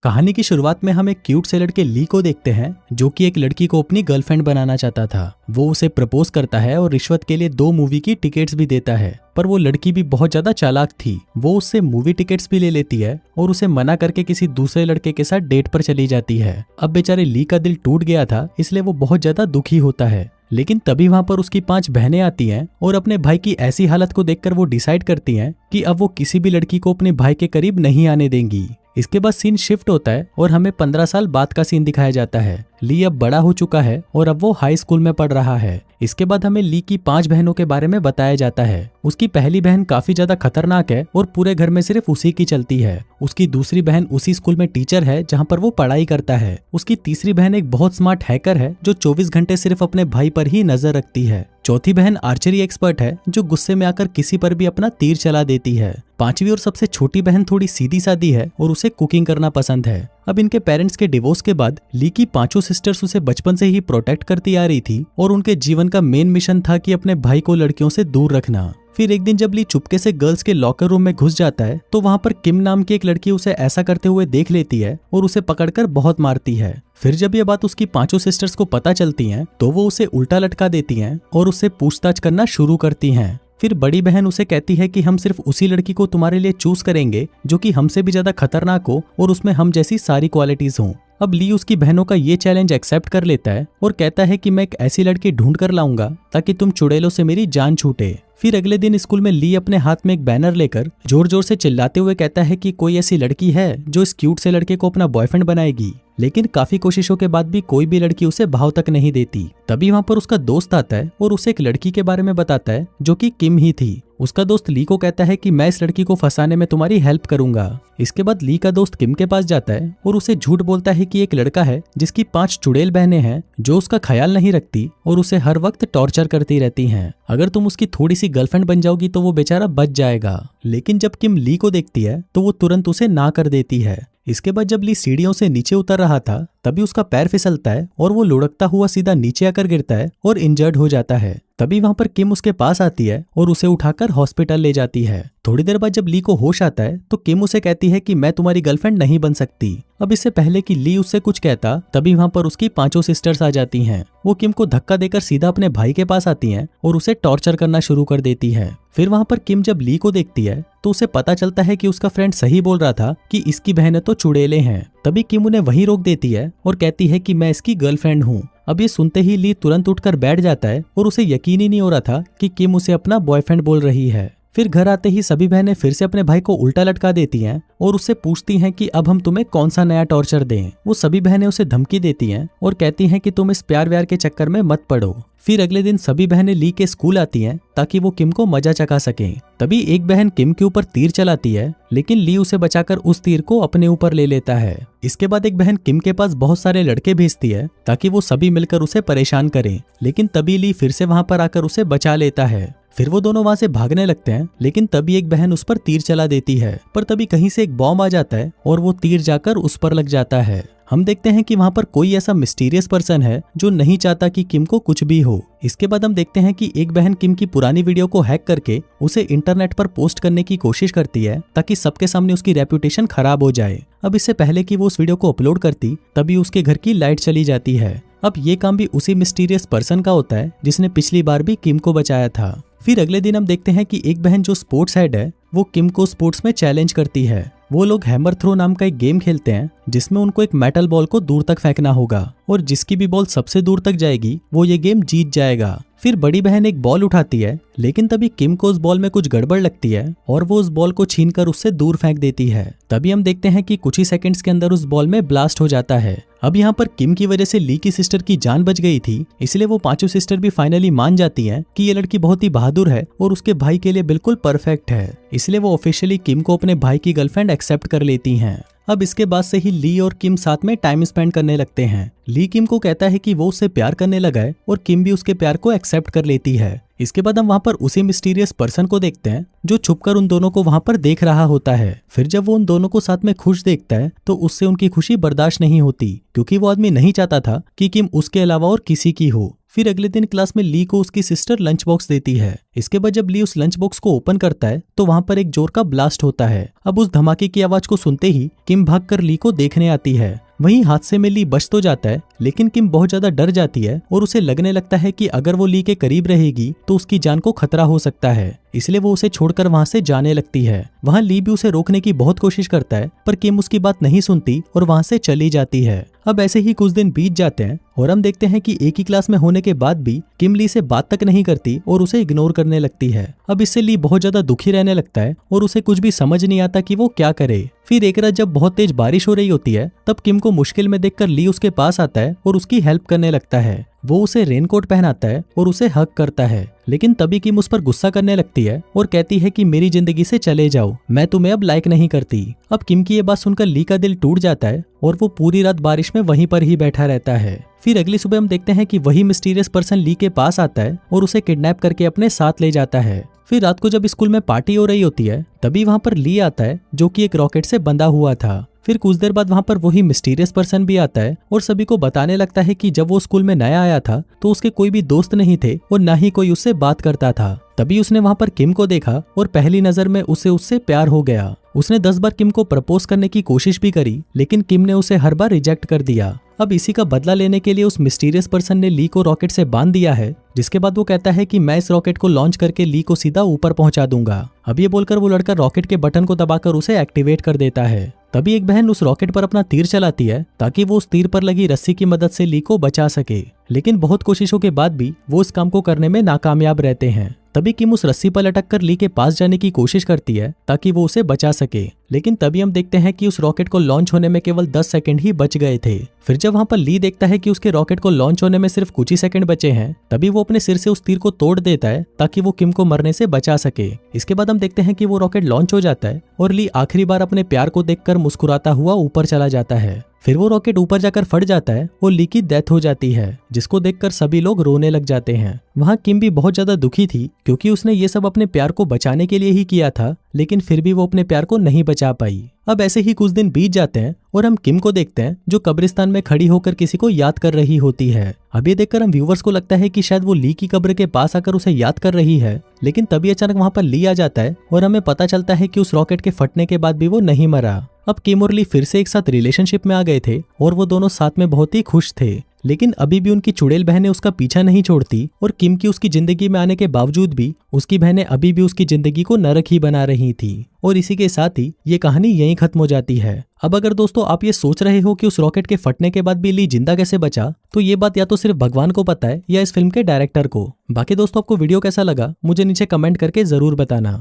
कहानी की शुरुआत में हम एक क्यूट से लड़के ली को देखते हैं जो कि एक लड़की को अपनी गर्लफ्रेंड बनाना चाहता था। वो उसे प्रपोज करता है और रिश्वत के लिए 2 मूवी की टिकट्स भी देता है, पर वो लड़की भी बहुत ज्यादा चालाक थी। वो उससे मूवी टिकट्स भी ले लेती है और उसे मना करके किसी दूसरे लड़के के साथ डेट पर चली जाती है। अब बेचारे ली का दिल टूट गया था, इसलिए वो बहुत ज्यादा दुखी होता है। लेकिन तभी वहां पर उसकी 5 बहनें आती हैं और अपने भाई की ऐसी हालत को देखकर वो डिसाइड करती हैं कि अब वो किसी भी लड़की को अपने भाई के करीब नहीं आने देंगी। इसके बाद सीन शिफ्ट होता है और हमें 15 साल बाद का सीन दिखाया जाता है। ली अब बड़ा हो चुका है और अब वो हाई स्कूल में पढ़ रहा है। इसके बाद हमें ली की 5 बहनों के बारे में बताया जाता है। उसकी पहली बहन काफी ज्यादा खतरनाक है और पूरे घर में सिर्फ उसी की चलती है। उसकी दूसरी बहन उसी स्कूल में टीचर है जहाँ पर वो पढ़ाई करता है। उसकी तीसरी बहन एक बहुत स्मार्ट हैकर है जो 24 घंटे सिर्फ अपने भाई पर ही नजर रखती है। चौथी बहन आर्चरी एक्सपर्ट है जो गुस्से में आकर किसी पर भी अपना तीर चला देती है। 5वीं और सबसे छोटी बहन थोड़ी सीधी सादी है और उसे कुकिंग करना पसंद है। अब इनके पेरेंट्स के डिवोर्स के बाद ली की 5 सिस्टर्स उसे बचपन से ही प्रोटेक्ट करती आ रही थी और उनके जीवन का मेन मिशन था कि अपने भाई को लड़कियों से दूर रखना। फिर एक दिन जब ली चुपके से गर्ल्स के लॉकर रूम में घुस जाता है तो वहां पर किम नाम की एक लड़की उसे ऐसा करते हुए देख लेती है और उसे पकड़कर बहुत मारती है। फिर जब ये बात उसकी 5 सिस्टर्स को पता चलती है तो वो उसे उल्टा लटका देती हैं और उससे पूछताछ करना शुरू करती हैं। फिर बड़ी बहन उसे कहती है कि हम सिर्फ उसी लड़की को तुम्हारे लिए चूज करेंगे जो कि हमसे भी ज्यादा खतरनाक हो और उसमें हम जैसी सारी क्वालिटीज हों। अब ली उसकी बहनों का ये चैलेंज एक्सेप्ट कर लेता है और कहता है कि मैं एक ऐसी लड़की ढूंढ कर लाऊंगा ताकि तुम चुड़ैलों से मेरी जान छूटे। फिर अगले दिन स्कूल में ली अपने हाथ में एक बैनर लेकर जोर जोर से चिल्लाते हुए कहता है कि कोई ऐसी लड़की है जो इस क्यूट से लड़के को अपना बॉयफ्रेंड बनाएगी। लेकिन काफी कोशिशों के बाद भी कोई भी लड़की उसे भाव तक नहीं देती। तभी वहां पर उसका दोस्त आता है और उसे एक लड़की के बारे में बताता है जो कि किम ही थी। उसका दोस्त ली को कहता है कि मैं इस लड़की को फंसाने में तुम्हारी हेल्प करूंगा। इसके बाद ली का दोस्त किम के पास जाता है और उसे झूठ बोलता है कि एक लड़का है जिसकी 5 चुड़ैल बहनें हैं जो उसका ख्याल नहीं रखती और उसे हर वक्त टॉर्चर करती रहती हैं। अगर तुम उसकी थोड़ी सी गर्लफ्रेंड बन जाओगी तो वो बेचारा बच जाएगा। लेकिन जब किम ली को देखती है तो वो तुरंत उसे ना कर देती है। इसके बाद जब ली सीढ़ियों से नीचे उतर रहा था तभी उसका पैर फिसलता है और वो लुढ़कता हुआ सीधा नीचे आकर गिरता है और इंजर्ड हो जाता है। तभी वहां पर किम उसके पास आती है और उसे उठाकर हॉस्पिटल ले जाती है। थोड़ी देर बाद जब ली को होश आता है तो किम उसे कहती है कि मैं तुम्हारी गर्लफ्रेंड नहीं बन सकती। अब इससे पहले कि ली उससे कुछ कहता तभी वहां पर उसकी 5 सिस्टर्स आ जाती हैं। वो किम को धक्का देकर सीधा अपने भाई के पास आती हैं और उसे टॉर्चर करना शुरू कर देती है। फिर वहां पर किम जब ली को देखती है तो उसे पता चलता है कि उसका फ्रेंड सही बोल रहा था कि इसकी बहनें तो चुड़ैले हैं। तभी किम उन्हें वहीं रोक देती है और कहती है कि मैं इसकी गर्लफ्रेंड हूँ। अब ये सुनते ही ली तुरंत उठकर बैठ जाता है और उसे यकीन ही नहीं हो रहा था कि किम उसे अपना बॉयफ्रेंड बोल रही है। फिर घर आते ही सभी बहनें फिर से अपने भाई को उल्टा लटका देती हैं और उससे पूछती हैं कि अब हम तुम्हें कौन सा नया टॉर्चर दें। वो सभी बहनें उसे धमकी देती हैं और कहती हैं कि तुम इस प्यार व्यार के चक्कर में मत पड़ो। फिर अगले दिन सभी बहनें ली के स्कूल आती हैं ताकि वो किम को मजा चखा सकें। तभी एक बहन किम के ऊपर तीर चलाती है लेकिन ली उसे बचाकर उस तीर को अपने ऊपर ले लेता है। इसके बाद एक बहन किम के पास बहुत सारे लड़के भेजती है ताकि वो सभी मिलकर उसे परेशान करें, लेकिन तभी ली फिर से वहां पर आकर उसे बचा लेता है। फिर वो दोनों वहां से भागने लगते हैं लेकिन तभी एक बहन उस पर तीर चला देती है, पर तभी कहीं से एक बॉम्ब आ जाता है और वो तीर जाकर उस पर लग जाता है। हम देखते हैं कि वहां पर कोई ऐसा मिस्टीरियस पर्सन है जो नहीं चाहता कि किम को कुछ भी हो। इसके बाद हम देखते हैं कि एक बहन किम की पुरानी वीडियो को हैक करके उसे इंटरनेट पर पोस्ट करने की कोशिश करती है ताकि सबके सामने उसकी रेपुटेशन खराब हो जाए। अब इससे पहले कि वो उस वीडियो को अपलोड करती तभी उसके घर की लाइट चली जाती है। अब ये काम भी उसी मिस्टीरियस पर्सन का होता है जिसने पिछली बार भी किम को बचाया था। फिर अगले दिन हम देखते हैं कि एक बहन जो स्पोर्ट्स हेड है वो किम को स्पोर्ट्स में चैलेंज करती है। वो लोग हैमर थ्रो नाम का एक गेम खेलते हैं जिसमें उनको एक मेटल बॉल को दूर तक फेंकना होगा और जिसकी भी बॉल सबसे दूर तक जाएगी वो ये गेम जीत जाएगा। फिर बड़ी बहन एक बॉल उठाती है लेकिन तभी किम को उस बॉल में कुछ गड़बड़ लगती है और वो उस बॉल को छीनकर उससे दूर फेंक देती है। तभी हम देखते हैं कि कुछ ही सेकंड्स के अंदर उस बॉल में ब्लास्ट हो जाता है। अब यहाँ पर किम की वजह से ली की सिस्टर की जान बच गई थी, इसलिए वो 5 सिस्टर भी फाइनली मान जाती हैं कि ये लड़की बहुत ही बहादुर है और उसके भाई के लिए बिल्कुल परफेक्ट है। इसलिए वो ऑफिशियली किम को अपने भाई की गर्लफ्रेंड एक्सेप्ट कर लेती हैं। अब इसके बाद से ही ली और किम साथ में टाइम स्पेंड करने लगते हैं। ली किम को कहता है कि वो उससे प्यार करने लगा है और किम भी उसके प्यार को एक्सेप्ट कर लेती है। इसके बाद हम वहां पर उसी मिस्टीरियस पर्सन को देखते हैं जो छुपकर उन दोनों को वहां पर देख रहा होता है। फिर जब वो उन दोनों को साथ में खुश देखता है तो उससे उनकी खुशी बर्दाश्त नहीं होती क्योंकि वो आदमी नहीं चाहता था कि किम उसके अलावा और किसी की हो। फिर अगले दिन क्लास में ली को उसकी सिस्टर लंच बॉक्स देती है। इसके बाद जब ली उस लंच बॉक्स को ओपन करता है तो वहां पर एक जोर का ब्लास्ट होता है। अब उस धमाके की आवाज को सुनते ही किम भागकर ली को देखने आती है। वहीं हादसे में ली बच तो जाता है, लेकिन किम बहुत ज्यादा डर जाती है और उसे लगने लगता है कि अगर वो ली के करीब रहेगी तो उसकी जान को खतरा हो सकता है, इसलिए वो उसे छोड़कर वहां से जाने लगती है। वहां ली भी उसे रोकने की बहुत कोशिश करता है, पर किम उसकी बात नहीं सुनती और वहां से चली जाती है। अब ऐसे ही कुछ दिन बीत जाते हैं और हम देखते हैं कि एक ही क्लास में होने के बाद भी किम ली से बात तक नहीं करती और उसे इग्नोर करने लगती है। अब इससे ली बहुत ज्यादा दुखी रहने लगता है और उसे कुछ भी समझ नहीं आता कि वो क्या करे। फिर एक रात जब बहुत तेज बारिश हो रही होती है तब किम को मुश्किल में देखकर ली उसके पास आता है और उसकी हेल्प करने लगता है। वो उसे रेनकोट पहनाता है और उसे हग करता है, लेकिन तभी किम उस पर गुस्सा करने लगती है और कहती है कि मेरी जिंदगी से चले जाओ, मैं तुम्हें अब लाइक नहीं करती। अब किम की ये बात सुनकर ली का दिल टूट जाता है और वो पूरी रात बारिश में वहीं पर ही बैठा रहता है। फिर अगली सुबह हम देखते हैं कि वही मिस्टीरियस पर्सन ली के पास आता है और उसे किडनैप करके अपने साथ ले जाता है। फिर रात को जब स्कूल में पार्टी हो रही होती है तभी वहां पर ली आता है जो कि एक रॉकेट से बंधा हुआ था। फिर कुछ देर बाद वहां पर वही मिस्टीरियस पर्सन भी आता है और सभी को बताने लगता है कि जब वो स्कूल में नया आया था तो उसके कोई भी दोस्त नहीं थे और ना ही कोई उससे बात करता था। तभी उसने वहां पर किम को देखा और पहली नजर में उससे प्यार हो गया। उसने 10 बार किम को प्रपोज करने की कोशिश भी करी, लेकिन किम ने उसे हर बार रिजेक्ट कर दिया। अब इसी का बदला लेने के लिए उस मिस्टीरियस पर्सन ने ली को रॉकेट से बांध दिया है, जिसके बाद वो कहता है कि मैं इस रॉकेट को लॉन्च करके ली को सीधा ऊपर पहुंचा दूंगा। अब ये बोलकर वो लड़का रॉकेट के बटन को दबाकर उसे एक्टिवेट कर देता है। तभी एक बहन उस रॉकेट पर अपना तीर चलाती है ताकि वो उस तीर पर लगी रस्सी की मदद से ली को बचा सके, लेकिन बहुत कोशिशों के बाद भी वो इस काम को करने में नाकामयाब रहते हैं। तभी किम उस रस्सी पर लटक कर ली के पास जाने की कोशिश करती है ताकि वो उसे बचा सके, लेकिन तभी हम देखते हैं कि उस रॉकेट को लॉन्च होने में केवल 10 सेकंड ही बच गए थे। फिर जब वहां पर ली देखता है कि उसके रॉकेट को लॉन्च होने में सिर्फ कुछ ही सेकंड बचे हैं, तभी वो अपने सिर से उस तीर को तोड़ देता है ताकि वो किम को मरने से बचा सके। इसके बाद हम देखते हैं कि वो रॉकेट लॉन्च हो जाता है और ली आखिरी बार अपने प्यार को देखकर मुस्कुराता हुआ ऊपर चला जाता है। फिर वो रॉकेट ऊपर जाकर फट जाता है और ली की डेथ हो जाती है, जिसको देखकर सभी लोग रोने लग जाते हैं। वहां किम भी बहुत ज्यादा दुखी थी क्योंकि उसने ये सब अपने प्यार को बचाने के लिए ही किया था, लेकिन फिर भी वो अपने प्यार को नहीं बचा पाई। अब ऐसे ही कुछ दिन बीत जाते हैं और हम किम को देखते हैं जो कब्रिस्तान में खड़ी होकर किसी को याद कर रही होती है। अब ये देखकर हम व्यूवर्स को लगता है कि शायद वो ली की कब्र के पास आकर उसे याद कर रही है, लेकिन तभी अचानक वहां पर ली आ जाता है और हमें पता चलता है कि उस रॉकेट के फटने के बाद भी वो नहीं मरा। अब किम और ली फिर से एक साथ रिलेशनशिप में आ गए थे और वो दोनों साथ में बहुत ही खुश थे, लेकिन अभी भी उनकी चुड़ैल बहनें उसका पीछा नहीं छोड़ती और किम की उसकी जिंदगी में आने के बावजूद भी उसकी बहनें अभी भी उसकी जिंदगी को नरक ही बना रही थी। और इसी के साथ ही ये कहानी यहीं खत्म हो जाती है। अब अगर दोस्तों आप ये सोच रहे हो कि उस रॉकेट के फटने के बाद भी ली जिंदा कैसे बचा, तो ये बात या तो सिर्फ भगवान को पता है या इस फिल्म के डायरेक्टर को। बाकी दोस्तों आपको वीडियो कैसा लगा मुझे नीचे कमेंट करके जरूर बताना।